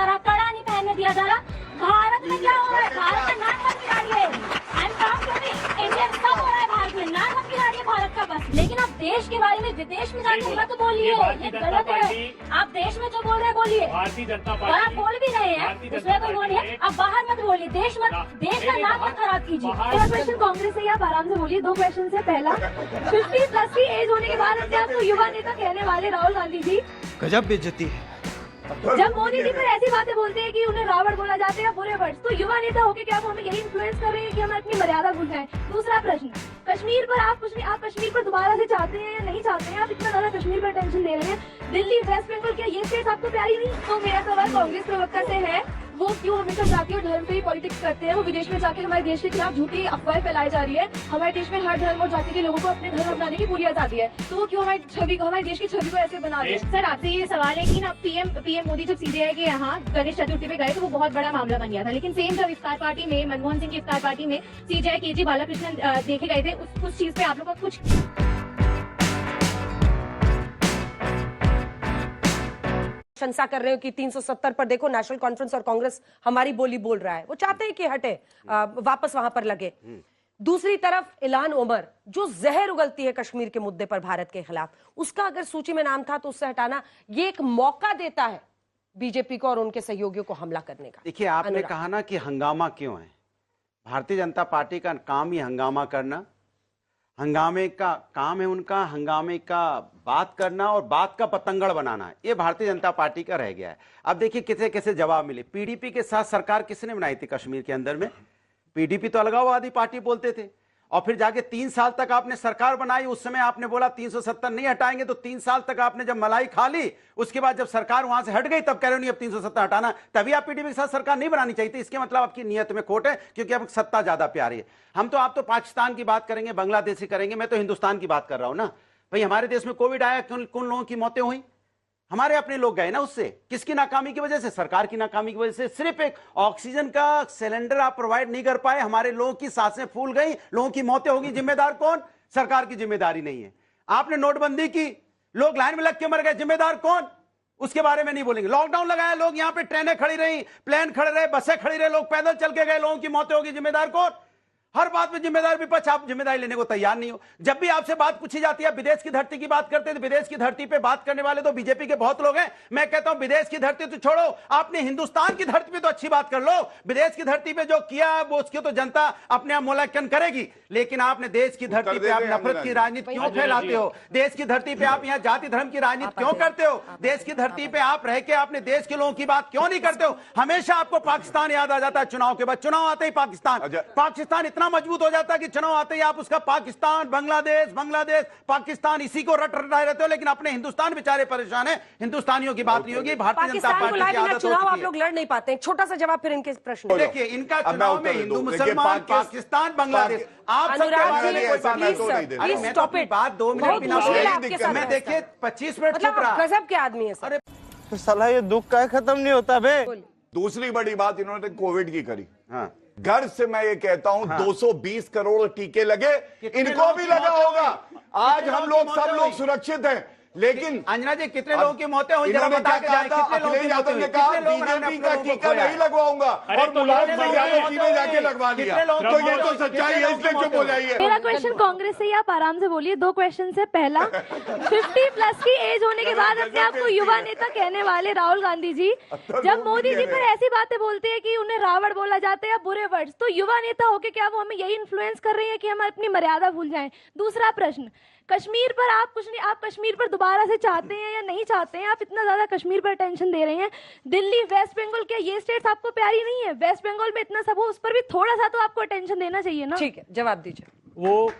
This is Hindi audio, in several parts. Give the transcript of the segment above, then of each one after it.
जा रहा, कड़ा नहीं पहनने दिया जा रहा। भारत में क्या हो रहा है? भारत का नाम मत बिगाड़िए। I am proud to be Indian. सब हो रहा है भारत में, नाम मत बिगाड़िए भारत का बस। लेकिन आप देश के बारे में विदेश में जाके मत बोलिए, ये गलत है। आप देश में जो बोल रहे हैं बोलिए, भारतीय जनता और आप बोल भी रहे हैं उसमें कोई वो नहीं है। आप बाहर मत बोलिए, देश का नाम मत खराब कीजिए। मेरा क्वेश्चन कांग्रेस से, आप आराम से बोलिए। 2 क्वेश्चन है। पहला, 50+ की एज होने के बाद अपने आप को युवा नेता कहने वाले राहुल गांधी जी, गजब बेइज्जती है। जब मोदी जी पर ऐसी बातें बोलते हैं कि उन्हें रावण बोला जाता है या बुरे वर्ड्स, तो युवा नेता होके क्या वो हमें यही इन्फ्लुएंस कर रहे हैं कि हम अपनी मर्यादा भूल जाएं? दूसरा प्रश्न, कश्मीर पर आप कश्मीर पर दोबारा से चाहते हैं या नहीं चाहते हैं? आप इतना ज्यादा कश्मीर पर टेंशन दे रहे हैं। दिल्ली, वेस्ट बंगाल, क्या ये स्टेट आपको प्यारी नहीं? तो मेरा सवाल कांग्रेस प्रवक्ता से है, वो क्यों हमेशा जाति और धर्म पे ही पॉलिटिक्स करते हैं? वो विदेश में जाकर हमारे देश के खिलाफ झूठी अफवाहें फैलाई जा रही है। हमारे देश में हर धर्म और जाति के लोगों को अपने धर्म अपनाने की पूरी आजादी है, तो वो क्यों हमारे देश की छवि को ऐसे बना रहे हैं? सर, आपसे ये सवाल है कि ना पीएम मोदी जब सीजेआई के यहाँ गणेश चतुर्थी पे गए तो वो बहुत बड़ा मामला बन गया था, लेकिन सेम जब इफ्तार पार्टी में, मनमोहन सिंह की इफ्तार पार्टी में सीजेआई केजी बालाकृष्णन देखे गए थे, उस चीज पे आप लोग का कुछ प्रशंसा कर रहे हो कि 370 पर देखो नेशनल कॉन्फ्रेंस और कांग्रेस हमारी बोली बोल रहा है, वो चाहते हैं कि हटे, वापस वहां पर लगे। दूसरी तरफ इल्हान ओमर जो जहर उगलती है कश्मीर के मुद्दे पर भारत के खिलाफ, उसका अगर सूची में नाम था तो उससे हटाना ये एक मौका देता है बीजेपी को और उनके सहयोगियों को हमला करने का। देखिए, आपने कहा ना कि हंगामा क्यों है। भारतीय जनता पार्टी का काम ही हंगामा करना, हंगामे का काम है उनका, हंगामे का बात करना और बात का पतंगड़ बनाना है। ये भारतीय जनता पार्टी का रह गया है। अब देखिए कैसे कैसे जवाब मिले। पीडीपी के साथ सरकार किसने बनाई थी कश्मीर के अंदर में? पीडीपी तो अलगाववादी पार्टी बोलते थे, और फिर जाके 3 साल तक आपने सरकार बनाई। उस समय आपने बोला 370 नहीं हटाएंगे, तो 3 साल तक आपने जब मलाई खा ली, उसके बाद जब सरकार वहां से हट गई तब कह रहे हो नहीं अब 370 हटाना। तभी आप पीडीपी के साथ सरकार नहीं बनानी चाहिए थी। इसके मतलब आपकी नीयत में खोट है, क्योंकि अब सत्ता ज्यादा प्यारी है। आप तो पाकिस्तान की बात करेंगे, बांग्लादेश की करेंगे, मैं तो हिंदुस्तान की बात कर रहा हूं ना भाई। हमारे देश में कोविड आया, कौन लोगों की मौतें हुई? हमारे अपने लोग गए ना उससे। किसकी नाकामी की वजह से? सरकार की नाकामी की वजह से। सिर्फ एक ऑक्सीजन का सिलेंडर आप प्रोवाइड नहीं कर पाए, हमारे लोगों की सांसें फूल गई, लोगों की मौतें होगी। जिम्मेदार कौन? सरकार की जिम्मेदारी नहीं है। आपने नोटबंदी की, लोग लाइन में लग के मर गए, जिम्मेदार कौन? उसके बारे में नहीं बोलेंगे। लॉकडाउन लगाया, लोग यहां पे ट्रेनें खड़ी रही, प्लेन खड़े रहे, बसें खड़ी रहे, लोग पैदल चल के गए, लोगों की मौतें होगी, जिम्मेदार कौन? हर बात में जिम्मेदार विपक्ष, आप जिम्मेदारी लेने को तैयार नहीं हो। जब भी आपसे बात पूछी जाती है, विदेश की धरती की बात करते हैं, तो विदेश की धरती पे बात करने वाले तो बीजेपी के बहुत लोग हैं। मैं कहता हूं विदेश की धरती तो छोड़ो, आपने हिंदुस्तान की धरती पे तो अच्छी बात कर लो। विदेश की धरती पे जो किया वो उसकी तो जनता अपने आप मूल्यांकन करेगी, लेकिन आपने देश की धरती पे आप नफरत की राजनीति क्यों फैलाते हो? देश की धरती पे आप यहाँ जाति धर्म की राजनीति क्यों करते हो? देश की धरती पे आप रह के अपने देश के लोगों की बात क्यों नहीं करते हो? हमेशा आपको पाकिस्तान याद आ जाता है चुनाव के बाद। चुनाव आते ही पाकिस्तान इतना मजबूत हो जाता है कि चुनाव आते ही आप उसका पाकिस्तान, बांग्लादेश पाकिस्तान इसी को रट रटाए रहते हो, लेकिन अपने हिंदुस्तान बेचारे परेशान है। हिंदुस्तानियों की बात नहीं होगी। भारतीय जनता पार्टी की आदत हो चुनाव चुकी आप है। लोग लड़ नहीं पाते। छोटा सा जवाब फिर इनके प्रश्न। देखिए, इनका चुनाव में हिंदू मुसलमान, पाकिस्तान, बांग्लादेश, आप सबके बारे में कोई बात नहीं। अरे मैं तो अपनी बात 2 मिनट बिना बोले, मैं देखिए 25 मिनट चुप रहा। गजब के आदमी है। अरे तो साला ये दुख का खत्म नहीं होता बे। दूसरी बड़ी बात इन्होंने कोविड की करी। हाँ, घर से मैं ये कहता हूं, 220 करोड़ टीके लगे, इनको भी लगा होगा। आज हम लोग सब लोग सुरक्षित हैं, लेकिन अंजना जी कितने लोगों की मौतें हुई? इन्होंने क्या कहा था? अखिलेश यादव ने कहा बीजेपी का टीका नहीं लगवाऊंगा, और मुलायम सिंह यादव जी ने जाके लगवा लिया। तो ये तो सच्चाई है, इसलिए चुप हो जाइए। मेरा क्वेश्चन कांग्रेस से ही, आप आराम से बोलिए। 2 क्वेश्चन है। पहला, 50+ की एज होने के बाद अपने आप को युवा नेता कहने वाले राहुल गांधी जी, जब मोदी जी पर ऐसी बातें बोलते हैं कि उन्हें रावण बोला जाता है या बुरे वर्ड्स, तो युवा नेता होके क्या वो हमें यही इन्फ्लुएंस कर रही है कि हम अपनी मर्यादा भूल जाएं? दूसरा प्रश्न, कश्मीर पर आप कुछ नहीं, आप कश्मीर पर दोबारा से चाहते हैं या नहीं चाहते हैं? आप इतना ज्यादा कश्मीर पर टेंशन दे रहे हैं। दिल्ली, वेस्ट बंगाल, क्या ये स्टेट्स आपको प्यारी नहीं है? वेस्ट बंगाल में इतना सब हो, उस पर भी थोड़ा सा तो आपको टेंशन देना चाहिए ना। ठीक है, जवाब दीजिए। वो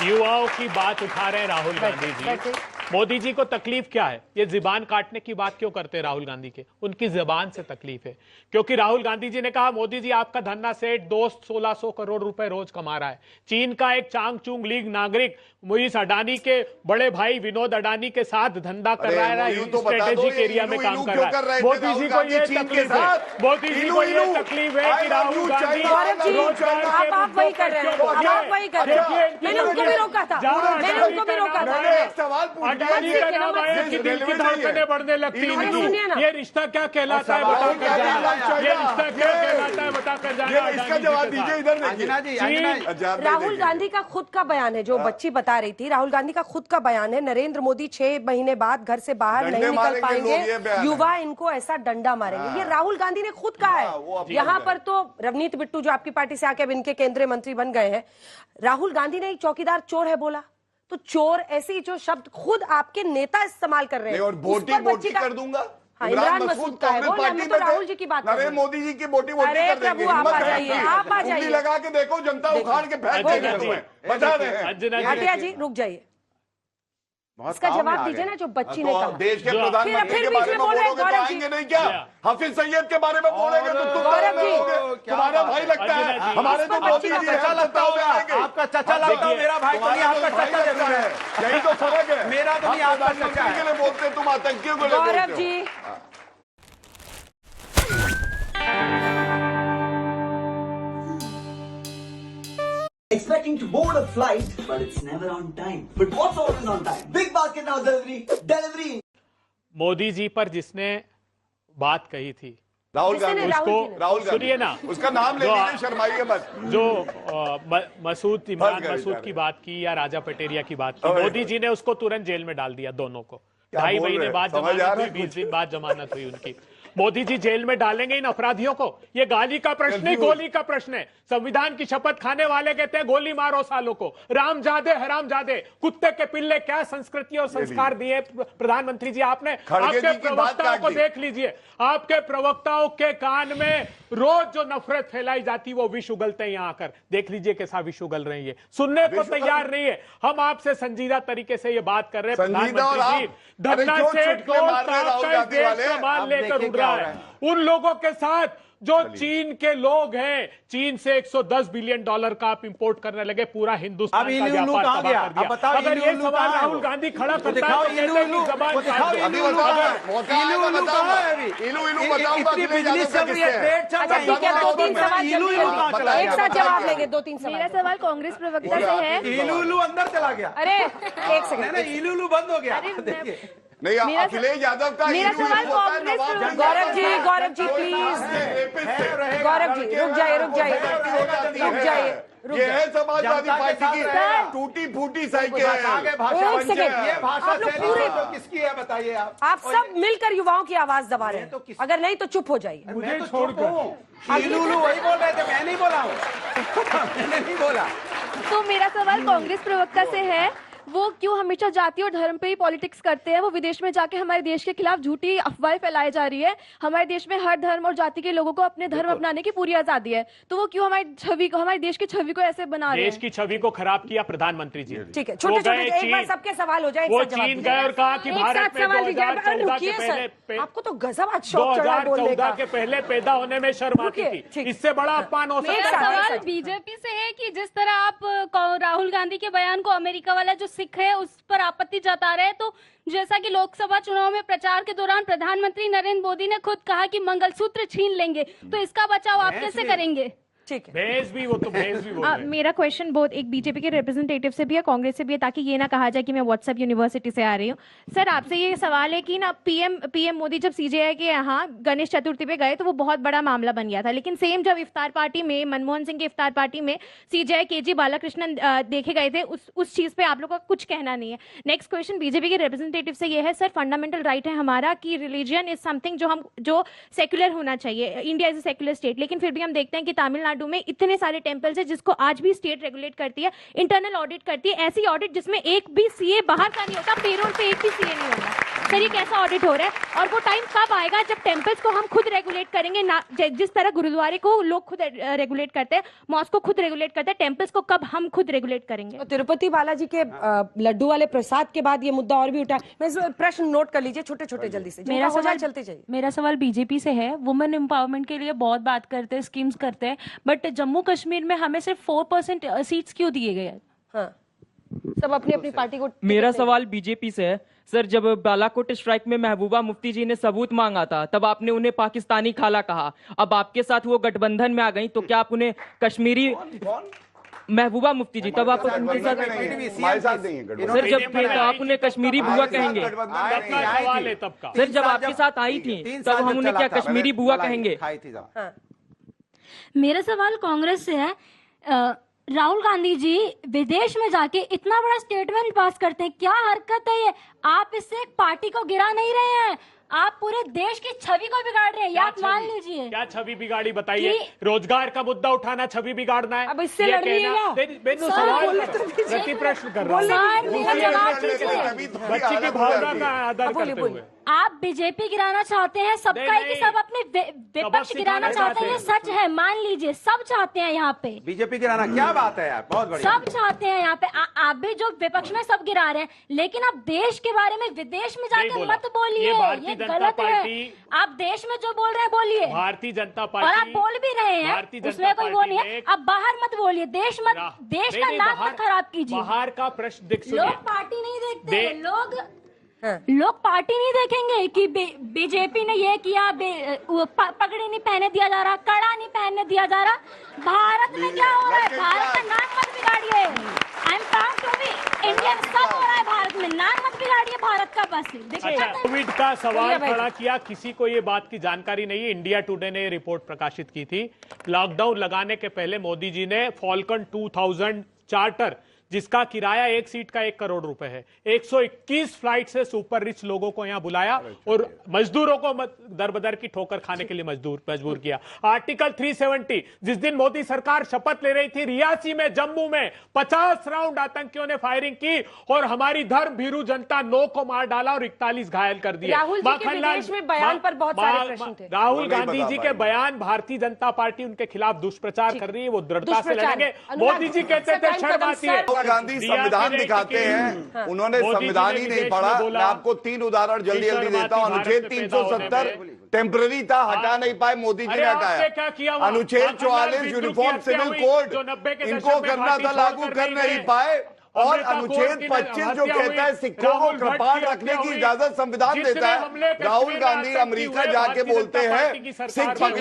युवाओं की बात उठा रहे हैं राहुल गांधी जी। मोदी जी को तकलीफ क्या है? ये जुबान काटने की बात क्यों करते हैं राहुल गांधी के? उनकी जुबान से तकलीफ है, क्योंकि राहुल गांधी जी ने कहा मोदी जी आपका धन्ना सेठ दोस्त 1600 करोड़ रुपए रोज कमा रहा है। चीन का एक चांग चुंग लीग नागरिक मुनीष अडानी के बड़े भाई विनोद अडानी के साथ धंधा कर रहा है, स्ट्रेटेजिक एरिया में काम कर रहा है। मोदी जी को ये तकलीफ है, मोदी जी को ये तकलीफ है कि राहुल गांधी आप वही कर रहे हैं, आप वही कर रहे हैं। मैंने उनको भी रोका था, मैंने उनको भी रोका था। अडानी का नाम आया कि दिल की धड़कनें बढ़ने लगती हैं। ये रिश्ता क्या कहलाता है बता कर जाना, ये रिश्ता क्या कहलाता है बता कर जाना। इसका जवाब दीजिए इधर। राहुल गांधी का खुद का बयान है, जो बच्ची बता रही थी, राहुल गांधी का खुद का बयान है, नरेंद्र मोदी 6 महीने बाद घर से बाहर नहीं निकल पाएंगे, युवा इनको ऐसा डंडा मारेंगे। ये राहुल गांधी ने खुद कहा है। यहाँ पर तो रवनीत बिट्टू जो आपकी पार्टी से आके अब इनके केंद्रीय मंत्री बन गए हैं, राहुल गांधी ने चौकीदार चोर है बोला, तो चोर ऐसी जो शब्द खुद आपके नेता इस्तेमाल कर रहे हैं। और बोटी बोटी कर दूंगा। हाँ, इमरान मसूद का है वो, मैं तो राहुल जी की बात कर रही हूं। नरेंद्र मोदी जी की बोटी बोटी अरे कर देंगे। प्रभु आप आ जाइए, आप आ जाइए, लगा के देखो, जनता उखाड़ के फेंक देगी, बता रहे हैं। भाटिया जी रुक जाइए, इसका जवाब दीजिए ना जो बच्ची ने कहा। देश के प्रधानमंत्री के बारे में बोलोगे तो आएंगे नहीं क्या? हाफिज सईद के बारे में बोलेंगे तो तुम तुम्हारा भाई लगता है, हमारे तो मोदी जी चचा लगता होगा। आपका चचा लगता है, मेरा भाई तो नहीं, आपका चचा जैसा है। यही तो फर्क है, मेरा तो नहीं, आपका चचा है। के लिए बोलते तुम आतंकियों को Gaurav ji Expecting to board a flight, but it's never on time. But what's always on time? Big Basket Now delivery. Modi ji पर जिसने बात कही थी राहुल गांधी, उसको सुनिए ना, उसका नाम ले लीजिए, शर्माइए मत। जो इमरान मसूद की बात की या राजा पटेरिया की बात की, मोदी जी ने उसको तुरंत जेल में डाल दिया, दोनों को। 2.5 महीने बाद जमानत हुई, 20 दिन बाद जमानत हुई उनकी। मोदी जी जेल में डालेंगे इन अपराधियों को? ये गाली का प्रश्न नहीं, गोली का प्रश्न है। संविधान की शपथ खाने वाले कहते हैं गोली मारो सालों को। रामजादे हरामजादे, कुत्ते के पिल्ले, क्या संस्कृति और संस्कार दिए प्रधानमंत्री जी आपने। आपके प्रवक्ताओं को देख लीजिए, आपके प्रवक्ताओं के कान में रोज जो नफरत फैलाई जाती वो विष उगलते हैं यहाँ आकर। देख लीजिए कैसा विष उगल रहे हैं, सुनने को तैयार नहीं है। हम आपसे संजीदा तरीके से ये बात कर रहे हैं, प्रधानमंत्री जी धरना सेठ को माल लेकर उड़ रहा है। उन लोगों के साथ जो चीन के लोग हैं, चीन से $110 बिलियन का आप इंपोर्ट करने लगे, पूरा हिंदुस्तान का व्यापार तबाह कर दिया। अगर ये सवाल राहुल गांधी खड़ा करता है तो एक साथ जवाब लेंगे, 2-3 सवाल। मेरा सवाल कांग्रेस प्रवक्ता से है। इलू अंदर चला गया। अरे एक सेकंड, इलू बंद हो गया। नहीं, अखिलेश यादव का मेरा सवाल कांग्रेस गौरव जी प्लीज, गौरव जी रुक जाइए, ये है समाजवादी पार्टी की टूटी फूटी साइकिल। एक सेकंड, ये भाषा आप लोग पूरे किसकी है बताइए आप सब मिलकर युवाओं की आवाज दबा रहे हैं, अगर नहीं तो चुप हो जाइए। मुझे छोड़कर इलू वही बोल रहे थे, मैं नहीं बोला हूँ। मैंने नहीं बोला। तो मेरा सवाल कांग्रेस प्रवक्ता से है, वो क्यों हमेशा जाति और धर्म पे ही पॉलिटिक्स करते हैं? वो विदेश में जाके हमारे देश के खिलाफ झूठी अफवाहें फैलाई जा रही है। हमारे देश में हर धर्म और जाति के लोगों को अपने धर्म अपनाने की पूरी आजादी है, तो वो क्यों हमारे देश की छवि को ऐसे बना रहे हैं? देश की छवि को खराब किया प्रधानमंत्री जी। ठीक है, छोटे एक बार सबके सवाल हो जाए। वो चीन गए और कहा कि भारत में 2014 के पहले, आपको तो गजब आज शौक चढ़ा बोलने का। 2014 के पहले पैदा होने में शर्म आती थी, इससे बड़ा अपमान हो सकता है। सवाल बीजेपी से है कि जिस तरह आप राहुल गांधी के बयान को अमेरिका वाला जो सिख है उस पर आपत्ति जता रहे हैं, तो जैसा कि लोकसभा चुनाव में प्रचार के दौरान प्रधानमंत्री नरेंद्र मोदी ने खुद कहा कि मंगलसूत्र छीन लेंगे, तो इसका बचाव आप कैसे करेंगे? ठीक है, भेज भी वो तो भेज भी बोल रहे हैं। मेरा क्वेश्चन बहुत एक बीजेपी के रिप्रेजेंटेटिव से भी है, कांग्रेस से भी है, ताकि ये ना कहा जाए कि मैं व्हाट्सएप यूनिवर्सिटी से आ रही हूँ। सर आपसे ये सवाल है कि ना पीएम मोदी जब सीजेआई के यहाँ गणेश चतुर्थी पे गए तो वो बहुत बड़ा मामला बन गया था, लेकिन सेम जब इफ्तार पार्टी में मनमोहन सिंह के इफ्तार पार्टी में सीजेआई केजी बालाकृष्णन देखे गए थे, उस चीज पे आप लोग का कुछ कहना नहीं है। नेक्स्ट क्वेश्चन बीजेपी के रिप्रेजेंटेटिव से ये है, सर फंडामेंटल राइट है हमारा कि रिलीजन इज समथिंग जो सेक्युलर होना चाहिए, India is a secular state, लेकिन फिर भी हम देखते हैं कि तमिलनाडु में इतने सारे टेंपल्स है जिसको आज भी स्टेट रेगुलेट करती है, इंटरनल ऑडिट करती है, ऐसी ऑडिट जिसमें एक भी सीए बाहर का नहीं होता, पेरोल पे एक भी सीए नहीं होता। सर ये कैसा ऑडिट हो रहा है? और वो टाइम कब आएगा जब टेंपल्स को हम खुद रेगुलेट करेंगे, ना जिस तरह गुरुद्वारे को लोग खुद रेगुलेट करते हैं, मॉस्क को खुद रेगुलेट करते हैं, टेंपल्स को कब हम खुद रेगुलेट करेंगे? तो तिरुपति बालाजी के लड्डू वाले प्रसाद के बाद ये मुद्दा और भी उठा। मैं प्रश्न नोट कर लीजिए छोटे जल्दी से। मेरा सवाल बीजेपी से है, वुमेन एम्पावरमेंट के लिए बहुत बात करते हैं, स्कीम्स करते हैं, बट जम्मू कश्मीर में हमें सिर्फ 4% सीट्स क्यों दिए गए? हाँ सब अपनी अपनी पार्टी को मेरा सवाल बीजेपी से है सर। जब बालाकोट स्ट्राइक में महबूबा मुफ्ती जी ने सबूत मांगा था तब आपने उन्हें पाकिस्तानी खाला कहा। अब आपके साथ वो गठबंधन में आ गई तो क्या आप उन्हें कश्मीरी महबूबा मुफ्ती जी तब आप उनके साथ सर जब थे तो आप उन्हें कश्मीरी बुआ कहेंगे सर? जब आपके साथ आई थी तब हम उन्हें क्या कश्मीरी बुआ कहेंगे? मेरा सवाल कांग्रेस से है। राहुल गांधी जी विदेश में जाके इतना बड़ा स्टेटमेंट पास करते हैं, क्या हरकत है ये? आप इससे एक पार्टी को गिरा नहीं रहे हैं, आप पूरे देश की छवि को बिगाड़ रहे हैं, ये आप मान लीजिए। क्या छवि बिगाड़ी बताइए? रोजगार का मुद्दा उठाना छवि बिगाड़ना है? अब इससे लड़िएगा। प्रति प्रश्न कर रहा हूं, बच्ची की भावना का आदर करते हुए। आप बीजेपी गिराना चाहते हैं, सबका एक सब अपने विपक्ष गिराना चाहते हैं, सच है, मान लीजिए सब चाहते हैं यहाँ पे बीजेपी गिराना। क्या बात है यार, बहुत बढ़िया। सब चाहते हैं यहाँ पे। आप भी जो विपक्ष में सब गिरा रहे हैं, लेकिन आप देश के बारे में विदेश में जाके मत बोलिए, ये गलत है। आप देश में जो बोल रहे हैं बोलिए, भारतीय जनता पार्टी, और आप बोल भी रहे हैं, उसमें कोई वो नहीं है। आप बाहर मत बोलिए, देश का नाम मत खराब कीजिए। बाहर का प्रश्न लोग पार्टी नहीं देखते, लोग पार्टी नहीं देखेंगे कि बीजेपी ने ये किया, पगड़ी नहीं पहने दिया जा रहा, कड़ा नहीं पहनने दिया जा रहा। भारत में क्या हो रहा है? भारत का नाम मत बिगाड़िए। I am proud to be Indian. सब हो रहा है भारत में, नाम मत बिगाड़िए भारत का। बस देखिए, कोविड का सवाल खड़ा किया, किसी को ये बात की जानकारी नहीं है। इंडिया टुडे ने रिपोर्ट प्रकाशित की थी, लॉकडाउन लगाने के पहले मोदी जी ने फॉल्कन 2000 चार्टर, जिसका किराया एक सीट का 1 करोड़ रुपए है, 121 फ्लाइट से सुपर रिच लोगों को यहां बुलाया और मजदूरों को दरबदर की ठोकर खाने के लिए मजबूर किया। आर्टिकल 370, जिस दिन मोदी सरकार शपथ ले रही थी, रियासी में, जम्मू में 50 राउंड आतंकियों ने फायरिंग की और हमारी धर्म भीरू जनता 9 को मार डाला और 41 घायल कर दिए। राहुल जी के विदेश में बयान पर बहुत सारे प्रश्न थे। राहुल गांधी जी के बयान, भारतीय जनता पार्टी उनके खिलाफ दुष्प्रचार कर रही है, वो दृढ़ता से लड़ेंगे। मोदी जी कहते थे शर्म आती है। गांधी संविधान दिखाते हैं, उन्होंने संविधान ही नहीं पढ़ा। मैं आपको 3 उदाहरण जल्दी देता हूं। अनुच्छेद 370 टेम्पररी था, हटा नहीं पाए, मोदी जी ने हटाया। अनुच्छेद 44 यूनिफॉर्म सिविल कोड, इनको करना था, लागू कर नहीं पाए। और अनुच्छेद 25 जो कहता है सिखों को कृपाण रखने की इजाजत संविधान देता है। राहुल गांधी अमेरिका जाके बोलते हैं सिख